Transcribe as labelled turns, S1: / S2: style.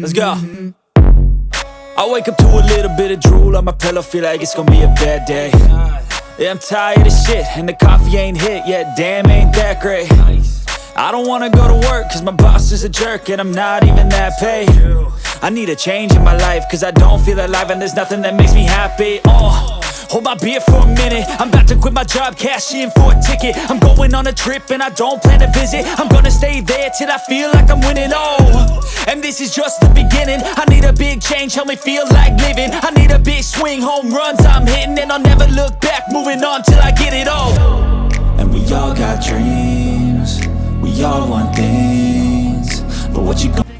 S1: Let's go. I wake up to a little bit of drool on my pillow, feel like it's gonna be a bad day. Yeah, I'm tired of shit, and the coffee ain't hit yet, damn, ain't that great. I don't wanna go to work, cause my boss is a jerk, and I'm not even that paid. I need a change in my life, cause I don't feel alive, and there's nothing that makes me happy. Hold my beer for a minute, I'm about to quit my job, cash in for a ticket. I'm going on a trip and I don't plan to visit. I'm gonna stay there till I feel like I'm winning, and this is just the beginning. I need a big change, help me feel like living. I need a big swing, home runs I'm hitting, and I'll never look back, moving on till I get it all. And we all got dreams, we all want things, but what you gonna